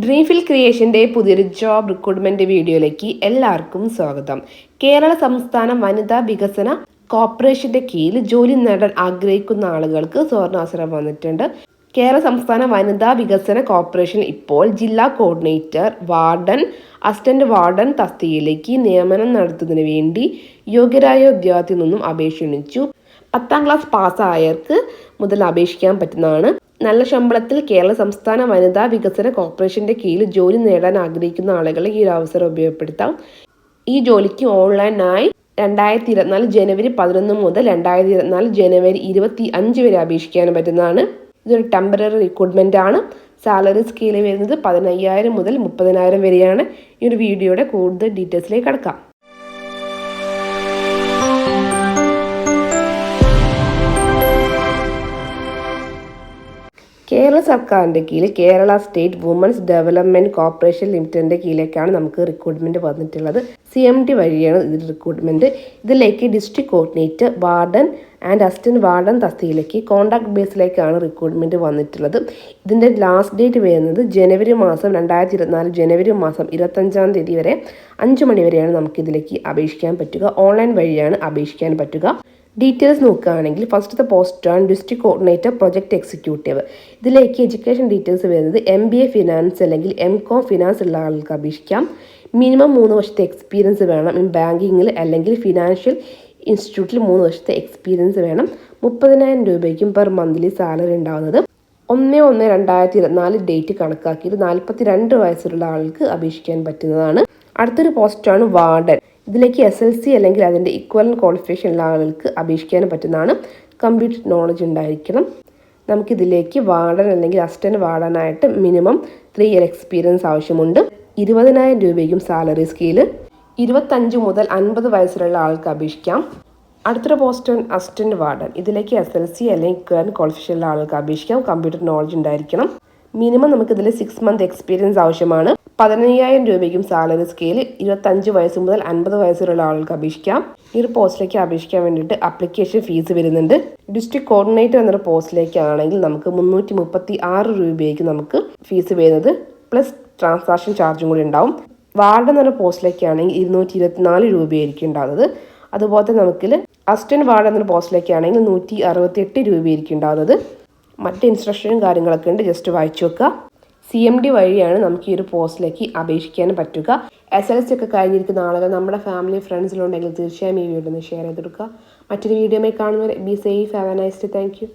Dreamfill ക്രിയേഷൻ്റെ പുതിയൊരു job recruitment വീഡിയോയിലേക്ക് എല്ലാവർക്കും സ്വാഗതം. കേരള സംസ്ഥാന വനിതാ വികസന കോർപ്പറേഷന്റെ കീഴിൽ ജോലി നേടാൻ ആഗ്രഹിക്കുന്ന ആളുകൾക്ക് സുവർണാവസരം വന്നിട്ടുണ്ട്. കേരള സംസ്ഥാന വനിതാ വികസന കോർപ്പറേഷൻ ഇപ്പോൾ ജില്ലാ കോർഡിനേറ്റർ, വാർഡൻ, അസിസ്റ്റന്റ് വാർഡൻ തസ്തികയിലേക്ക് നിയമനം നടത്തുന്നതിന് വേണ്ടി യോഗ്യരായ ഉദ്യോഗത്തിൽ നിന്നും അപേക്ഷ ക്ഷണിച്ചു. 10ാം ക്ലാസ് പാസ്സായവർക്ക് മുതൽ അപേക്ഷിക്കാൻ പറ്റുന്നതാണ്. നല്ല ശമ്പളത്തിൽ കേരള സംസ്ഥാന വനിതാ വികസന കോർപ്പറേഷന്റെ കീഴിൽ ജോലി നേടാൻ ആഗ്രഹിക്കുന്ന ആളുകളെ ഈ ഒരു അവസരം ഉപയോഗപ്പെടുത്താം. ഈ ജോലിക്ക് ഓൺലൈനായി 2024 ജനുവരി 11 മുതൽ 2024 ജനുവരി 25 വരെ അപേക്ഷിക്കാൻ പറ്റുന്നതാണ്. ഇതൊരു ടെമ്പററി റിക്രൂട്ട്മെന്റ് ആണ്. സാലറി സ്കെയിൽ വരുന്നത് 15,000 മുതൽ 30,000 വരെയാണ്. ഈ ഒരു വീഡിയോയുടെ കൂടുതൽ ഡീറ്റെയിൽസിലേക്ക് കടക്കാം. കേരള സർക്കാരിൻ്റെ കീഴിൽ Kerala state women's development corporation ലിമിറ്റഡിൻ്റെ കീഴിലേക്കാണ് നമുക്ക് റിക്രൂട്ട്മെൻറ്റ് വന്നിട്ടുള്ളത്. CMD വഴിയാണ് ഇതിൽ റിക്രൂട്ട്മെൻറ്റ്. ഇതിലേക്ക് district coordinator, warden and assistant warden തസ്തികയിലേക്ക് കോൺട്രാക്ട് ബേസിലേക്കാണ് റിക്രൂട്ട്മെൻറ്റ് വന്നിട്ടുള്ളത്. ഇതിൻ്റെ ലാസ്റ്റ് ഡേറ്റ് വരുന്നത് ജനുവരി മാസം 2024 ജനുവരി മാസം 25-ാം തീയതി വരെ 5 മണി വരെയാണ് നമുക്കിതിലേക്ക് അപേക്ഷിക്കാൻ പറ്റുക. ഓൺലൈൻ വഴിയാണ് അപേക്ഷിക്കാൻ പറ്റുക. ഡീറ്റെയിൽസ് നോക്കുകയാണെങ്കിൽ ഫസ്റ്റത്തെ പോസ്റ്റാണ് ഡിസ്ട്രിക്ട് കോർഡിനേറ്റർ പ്രൊജക്ട് എക്സിക്യൂട്ടീവ്. ഇതിലേക്ക് എഡ്യൂക്കേഷൻ ഡീറ്റെയിൽസ് വരുന്നത് MBA ഫിനാൻസ് അല്ലെങ്കിൽ MCOM ഫിനാൻസ് ഉള്ള ആൾക്ക് അപേക്ഷിക്കാം. മിനിമം 3 വർഷത്തെ എക്സ്പീരിയൻസ് വേണം. ബാങ്കിങ്ങിൽ അല്ലെങ്കിൽ ഫിനാൻഷ്യൽ ഇൻസ്റ്റിറ്റ്യൂട്ടിൽ 3 വർഷത്തെ എക്സ്പീരിയൻസ് വേണം. 30,000 രൂപയ്ക്കും പെർ മന്ത്ലി സാലറി ഉണ്ടാകുന്നത്. 1/1/2024 ഡേറ്റ് കണക്കാക്കിയിട്ട് 42 വയസ്സുള്ള ആൾക്ക് അപേക്ഷിക്കാൻ പറ്റുന്നതാണ്. അടുത്തൊരു പോസ്റ്റാണ് വാർഡൻ. ഇതിലേക്ക് SLC അല്ലെങ്കിൽ അതിൻ്റെ ഇക്വലന്റ് ക്വാളിഫിക്കേഷൻ ഉള്ള ആളുകൾക്ക് അപേക്ഷിക്കാൻ പറ്റുന്നതാണ്. കമ്പ്യൂട്ടർ നോളജ് ഉണ്ടായിരിക്കണം. നമുക്കിതിലേക്ക് വാർഡൻ അല്ലെങ്കിൽ അസിസ്റ്റന്റ് വാർഡനായിട്ട് മിനിമം 3 ഇയർ എക്സ്പീരിയൻസ് ആവശ്യമുണ്ട്. 20,000 രൂപയ്ക്കും സാലറി സ്കെയിൽ. 25 മുതൽ 50 വയസ്സിലുള്ള ആൾക്ക് അപേക്ഷിക്കാം. അടുത്തൊരു പോസ്റ്റ് അസിസ്റ്റന്റ് വാർഡൻ. ഇതിലേക്ക് SLC അല്ലെങ്കിൽ ഇക്വലന്റ് ക്വാളിഫിക്കേഷൻ ഉള്ള ആൾക്ക് അപേക്ഷിക്കാം. കമ്പ്യൂട്ടർ നോളജ് ഉണ്ടായിരിക്കണം. മിനിമം നമുക്കിതിൽ 6 മന്ത് എക്സ്പീരിയൻസ് ആവശ്യമാണ്. 15,000 രൂപയ്ക്കും സാലറി സ്കെയിൽ. 25 വയസ്സ് മുതൽ 50 വയസ്സിലുള്ള ആൾക്ക് അപേക്ഷിക്കാം. ഈ ഒരു പോസ്റ്റിലേക്ക് അപേക്ഷിക്കാൻ വേണ്ടിയിട്ട് ആപ്ലിക്കേഷൻ ഫീസ് വരുന്നുണ്ട്. ഡിസ്ട്രിക്ട് കോർഡിനേറ്റർ എന്നൊരു പോസ്റ്റിലേക്കാണെങ്കിൽ നമുക്ക് 336 രൂപയ്ക്ക് നമുക്ക് ഫീസ് വരുന്നത്, പ്ലസ് ട്രാൻസാക്ഷൻ ചാർജും കൂടി ഉണ്ടാവും. വാർഡ് എന്നൊരു പോസ്റ്റിലേക്കാണെങ്കിൽ 224 രൂപയായിരിക്കും ഉണ്ടാകുന്നത്. അതുപോലെ തന്നെ നമുക്ക് അസിസ്റ്റന്റ് വാർഡ് എന്നൊരു പോസ്റ്റിലേക്കാണെങ്കിൽ 168 രൂപയായിരിക്കും ഉണ്ടാകുന്നത്. മറ്റ് ഇൻസ്ട്രക്ഷനും കാര്യങ്ങളൊക്കെ ഉണ്ട്, ജസ്റ്റ് വായിച്ചു വെക്കുക. CMD വഴിയാണ് നമുക്ക് ഈ ഒരു പോസ്റ്റിലേക്ക് അപേക്ഷിക്കാൻ പറ്റുക. SLC ഒക്കെ കഴിഞ്ഞിരിക്കുന്ന ആളുകൾ നമ്മുടെ ഫാമിലി ഫ്രണ്ട്സിലുണ്ടെങ്കിൽ തീർച്ചയായും ഈ വീഡിയോ ഒന്ന് ഷെയർ ചെയ്ത് കൊടുക്കുക. മറ്റൊരു വീഡിയോയിൽ കാണുന്നവരെ be safe, have A nice day. Thank you.